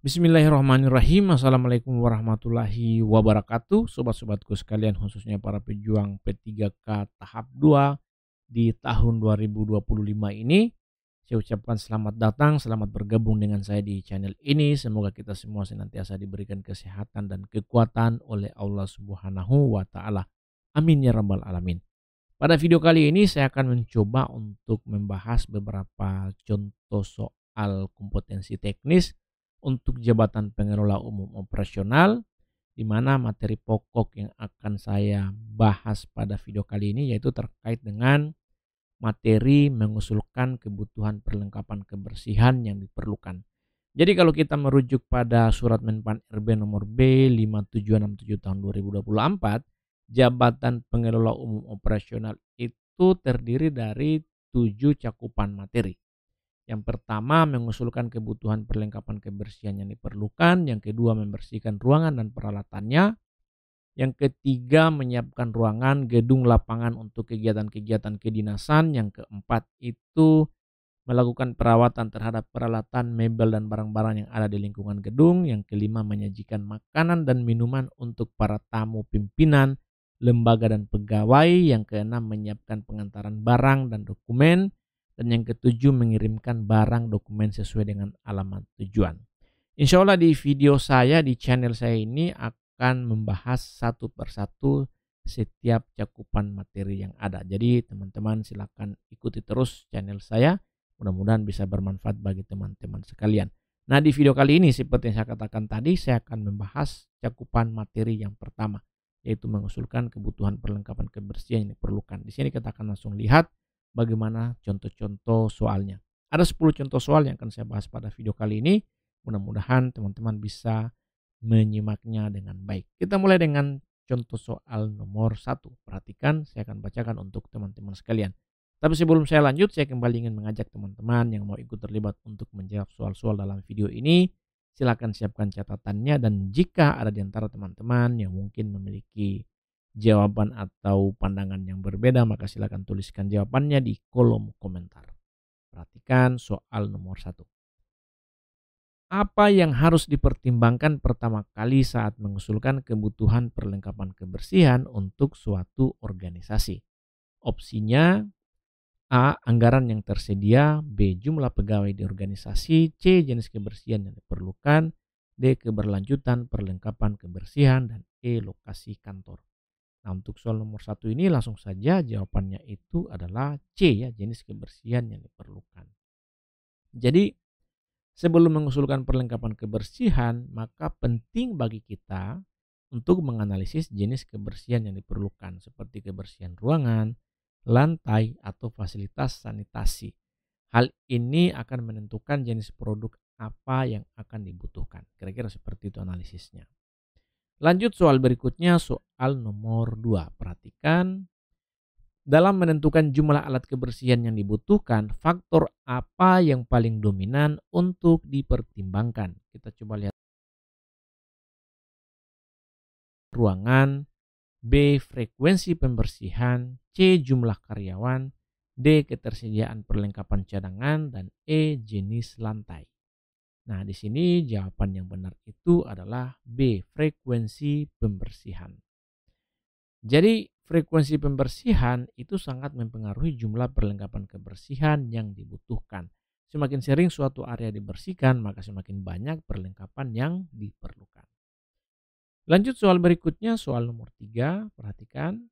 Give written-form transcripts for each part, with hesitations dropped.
Bismillahirrahmanirrahim. Assalamualaikum warahmatullahi wabarakatuh. Sobat-sobatku sekalian, khususnya para pejuang P3K tahap 2 di tahun 2025 ini. Saya ucapkan selamat datang, selamat bergabung dengan saya di channel ini. Semoga kita semua senantiasa diberikan kesehatan dan kekuatan oleh Allah Subhanahu wa Ta'ala. Amin ya Rabbal 'Alamin. Pada video kali ini saya akan mencoba untuk membahas beberapa contoh soal kompetensi teknis untuk jabatan pengelola umum operasional, di mana materi pokok yang akan saya bahas pada video kali ini yaitu terkait dengan materi mengusulkan kebutuhan perlengkapan kebersihan yang diperlukan. Jadi kalau kita merujuk pada surat Menpan RB nomor B5767 tahun 2024, jabatan pengelola umum operasional itu terdiri dari 7 cakupan materi. Yang pertama, mengusulkan kebutuhan perlengkapan kebersihan yang diperlukan. Yang kedua, membersihkan ruangan dan peralatannya. Yang ketiga, menyiapkan ruangan, gedung, lapangan untuk kegiatan-kegiatan kedinasan. Yang keempat itu melakukan perawatan terhadap peralatan, mebel, dan barang-barang yang ada di lingkungan gedung. Yang kelima, menyajikan makanan dan minuman untuk para tamu pimpinan, lembaga, dan pegawai. Yang keenam, menyiapkan pengantaran barang dan dokumen. Dan yang ketujuh, mengirimkan barang dokumen sesuai dengan alamat tujuan. Insya Allah di video saya, di channel saya ini akan membahas satu persatu setiap cakupan materi yang ada. Jadi teman-teman silakan ikuti terus channel saya. Mudah-mudahan bisa bermanfaat bagi teman-teman sekalian. Nah, di video kali ini seperti yang saya katakan tadi, saya akan membahas cakupan materi yang pertama, yaitu mengusulkan kebutuhan perlengkapan kebersihan yang diperlukan. Di sini kita akan langsung lihat bagaimana contoh-contoh soalnya. Ada 10 contoh soal yang akan saya bahas pada video kali ini. Mudah-mudahan teman-teman bisa menyimaknya dengan baik. Kita mulai dengan contoh soal nomor 1. Perhatikan, saya akan bacakan untuk teman-teman sekalian. Tapi sebelum saya lanjut, saya kembali ingin mengajak teman-teman yang mau ikut terlibat untuk menjawab soal-soal dalam video ini. Silakan siapkan catatannya, dan jika ada di antara teman-teman yang mungkin memiliki jawaban atau pandangan yang berbeda, maka silakan tuliskan jawabannya di kolom komentar. Perhatikan soal nomor 1. Apa yang harus dipertimbangkan pertama kali saat mengusulkan kebutuhan perlengkapan kebersihan untuk suatu organisasi? Opsinya: A. Anggaran yang tersedia, B. Jumlah pegawai di organisasi, C. Jenis kebersihan yang diperlukan, D. Keberlanjutan perlengkapan kebersihan, dan E. Lokasi kantor. Nah, untuk soal nomor 1 ini langsung saja jawabannya itu adalah C, ya, jenis kebersihan yang diperlukan. Jadi sebelum mengusulkan perlengkapan kebersihan, maka penting bagi kita untuk menganalisis jenis kebersihan yang diperlukan, seperti kebersihan ruangan, lantai, atau fasilitas sanitasi. Hal ini akan menentukan jenis produk apa yang akan dibutuhkan. Kira-kira seperti itu analisisnya. Lanjut soal berikutnya, soal nomor 2. Perhatikan, dalam menentukan jumlah alat kebersihan yang dibutuhkan, faktor apa yang paling dominan untuk dipertimbangkan? Kita coba lihat. Ruangan, B. Frekuensi pembersihan, C. Jumlah karyawan, D. Ketersediaan perlengkapan cadangan, dan E. Jenis lantai. Nah, di sini jawaban yang benar itu adalah B. Frekuensi pembersihan. Jadi frekuensi pembersihan itu sangat mempengaruhi jumlah perlengkapan kebersihan yang dibutuhkan. Semakin sering suatu area dibersihkan, maka semakin banyak perlengkapan yang diperlukan. Lanjut soal berikutnya, soal nomor 3. Perhatikan,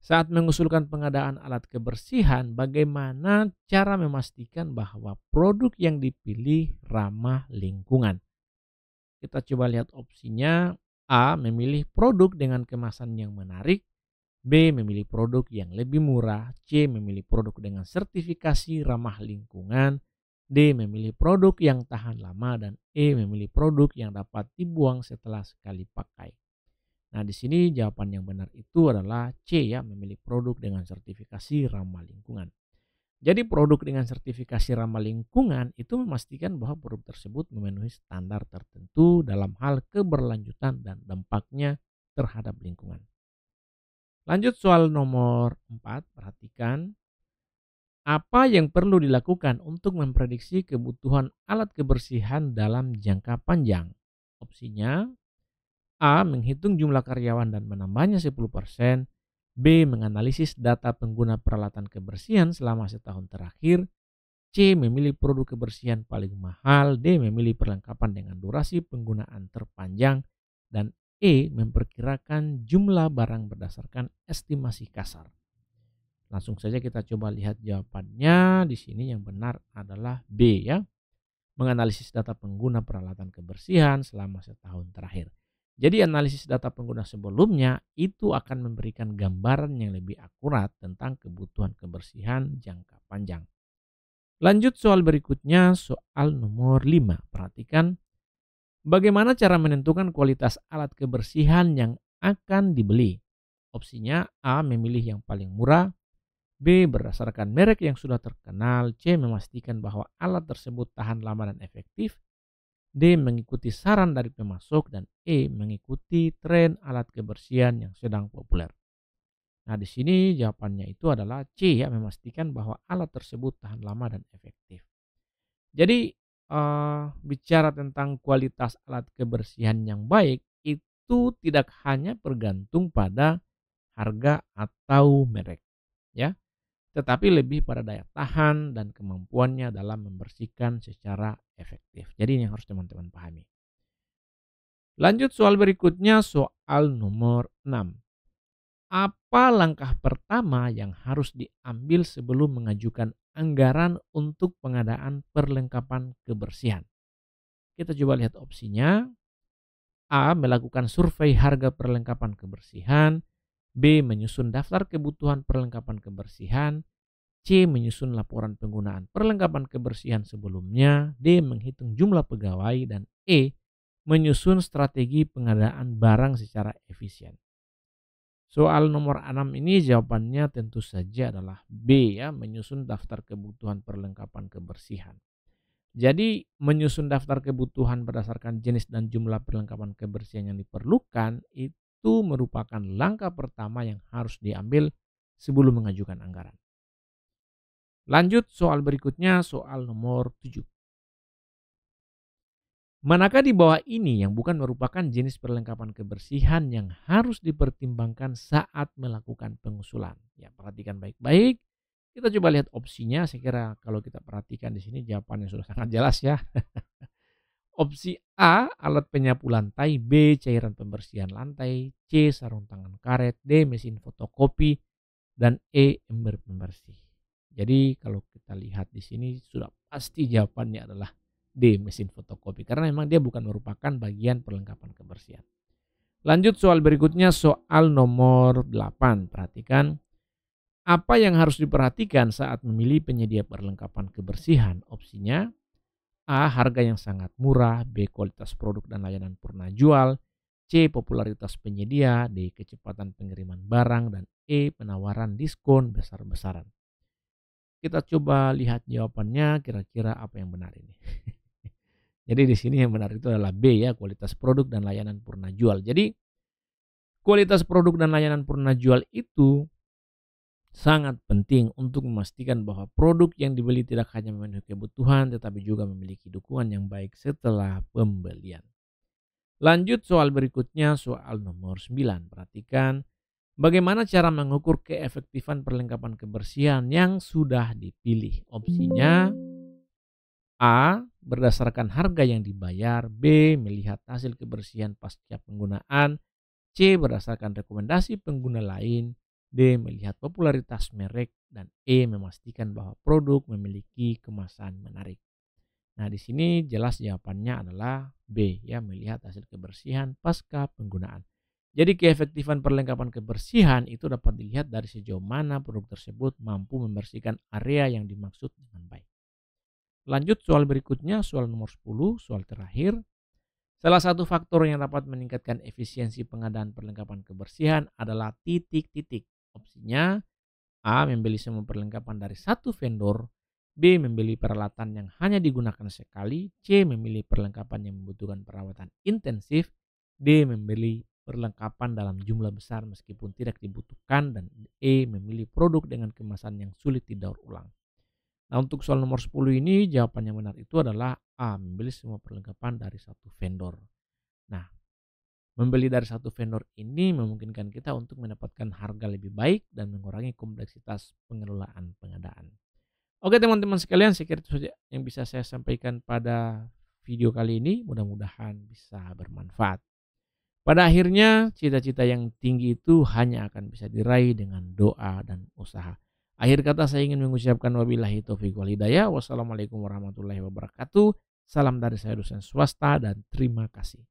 saat mengusulkan pengadaan alat kebersihan, bagaimana cara memastikan bahwa produk yang dipilih ramah lingkungan? Kita coba lihat opsinya. A. Memilih produk dengan kemasan yang menarik, B. Memilih produk yang lebih murah, C. Memilih produk dengan sertifikasi ramah lingkungan, D. Memilih produk yang tahan lama, dan E. Memilih produk yang dapat dibuang setelah sekali pakai. Nah, di sini jawaban yang benar itu adalah C, ya, memilih produk dengan sertifikasi ramah lingkungan. Jadi produk dengan sertifikasi ramah lingkungan itu memastikan bahwa produk tersebut memenuhi standar tertentu dalam hal keberlanjutan dan dampaknya terhadap lingkungan. Lanjut soal nomor 4, perhatikan. Apa yang perlu dilakukan untuk memprediksi kebutuhan alat kebersihan dalam jangka panjang? Opsinya A. Menghitung jumlah karyawan dan menambahnya 10%. B. Menganalisis data pengguna peralatan kebersihan selama setahun terakhir. C. Memilih produk kebersihan paling mahal. D. Memilih perlengkapan dengan durasi penggunaan terpanjang. Dan E. Memperkirakan jumlah barang berdasarkan estimasi kasar. Langsung saja kita coba lihat jawabannya. Di sini yang benar adalah B ya. Menganalisis data pengguna peralatan kebersihan selama setahun terakhir. Jadi analisis data pengguna sebelumnya itu akan memberikan gambaran yang lebih akurat tentang kebutuhan kebersihan jangka panjang. Lanjut soal berikutnya, soal nomor 5. Perhatikan bagaimana cara menentukan kualitas alat kebersihan yang akan dibeli. Opsinya A. Memilih yang paling murah. B. Berdasarkan merek yang sudah terkenal. C. Memastikan bahwa alat tersebut tahan lama dan efektif. D. Mengikuti saran dari pemasok. Dan E. Mengikuti tren alat kebersihan yang sedang populer. Nah, di sini jawabannya itu adalah C ya, memastikan bahwa alat tersebut tahan lama dan efektif. Jadi bicara tentang kualitas alat kebersihan yang baik itu tidak hanya bergantung pada harga atau merek ya, tetapi lebih pada daya tahan dan kemampuannya dalam membersihkan secara efektif. Jadi ini yang harus teman-teman pahami. Lanjut soal berikutnya, soal nomor 6. Apa langkah pertama yang harus diambil sebelum mengajukan anggaran untuk pengadaan perlengkapan kebersihan? Kita coba lihat opsinya. A. Melakukan survei harga perlengkapan kebersihan. B. Menyusun daftar kebutuhan perlengkapan kebersihan. C. Menyusun laporan penggunaan perlengkapan kebersihan sebelumnya. D. Menghitung jumlah pegawai. Dan E. Menyusun strategi pengadaan barang secara efisien. Soal nomor 6 ini jawabannya tentu saja adalah B ya, menyusun daftar kebutuhan perlengkapan kebersihan. Jadi menyusun daftar kebutuhan berdasarkan jenis dan jumlah perlengkapan kebersihan yang diperlukan itu merupakan langkah pertama yang harus diambil sebelum mengajukan anggaran. Lanjut soal berikutnya, soal nomor 7. Manakah di bawah ini yang bukan merupakan jenis perlengkapan kebersihan yang harus dipertimbangkan saat melakukan pengusulan? Ya, perhatikan baik-baik. Kita coba lihat opsinya. Saya kira kalau kita perhatikan di sini jawabannya sudah sangat jelas ya. Opsi A, alat penyapu lantai. B, cairan pembersihan lantai. C, sarung tangan karet. D, mesin fotokopi. Dan E, ember pembersih. Jadi kalau kita lihat di sini sudah pasti jawabannya adalah D, mesin fotokopi, karena memang dia bukan merupakan bagian perlengkapan kebersihan. Lanjut soal berikutnya, soal nomor 8. Perhatikan apa yang harus diperhatikan saat memilih penyedia perlengkapan kebersihan. Opsinya A. Harga yang sangat murah. B. Kualitas produk dan layanan purna jual. C. Popularitas penyedia. D. Kecepatan pengiriman barang. Dan E. Penawaran diskon besar-besaran. Kita coba lihat jawabannya, kira-kira apa yang benar ini. Jadi di sini yang benar itu adalah B ya, kualitas produk dan layanan purna jual. Jadi kualitas produk dan layanan purna jual itu sangat penting untuk memastikan bahwa produk yang dibeli tidak hanya memenuhi kebutuhan tetapi juga memiliki dukungan yang baik setelah pembelian. Lanjut soal berikutnya, soal nomor 9. Perhatikan bagaimana cara mengukur keefektifan perlengkapan kebersihan yang sudah dipilih. Opsinya A. Berdasarkan harga yang dibayar. B. Melihat hasil kebersihan pasca penggunaan. C. Berdasarkan rekomendasi pengguna lain. D. Melihat popularitas merek. Dan E. Memastikan bahwa produk memiliki kemasan menarik. Nah, di sini jelas jawabannya adalah B ya, melihat hasil kebersihan pasca penggunaan. Jadi keefektifan perlengkapan kebersihan itu dapat dilihat dari sejauh mana produk tersebut mampu membersihkan area yang dimaksud dengan baik. Lanjut soal berikutnya, soal nomor 10, soal terakhir. Salah satu faktor yang dapat meningkatkan efisiensi pengadaan perlengkapan kebersihan adalah titik-titik. Opsinya A. Membeli semua perlengkapan dari satu vendor. B. Membeli peralatan yang hanya digunakan sekali. C. Memilih perlengkapan yang membutuhkan perawatan intensif. D. Membeli perlengkapan dalam jumlah besar meskipun tidak dibutuhkan. Dan E. Memilih produk dengan kemasan yang sulit didaur ulang. Nah, untuk soal nomor 10 ini jawaban yang benar itu adalah ambil semua perlengkapan dari satu vendor. Nah, membeli dari satu vendor ini memungkinkan kita untuk mendapatkan harga lebih baik dan mengurangi kompleksitas pengelolaan pengadaan. Oke teman-teman sekalian, saya kira itu saja yang bisa saya sampaikan pada video kali ini. Mudah-mudahan bisa bermanfaat. Pada akhirnya, cita-cita yang tinggi itu hanya akan bisa diraih dengan doa dan usaha. Akhir kata saya ingin mengucapkan wabillahi taufiq wal hidayah. Wassalamualaikum warahmatullahi wabarakatuh. Salam dari saya dosen swasta dan terima kasih.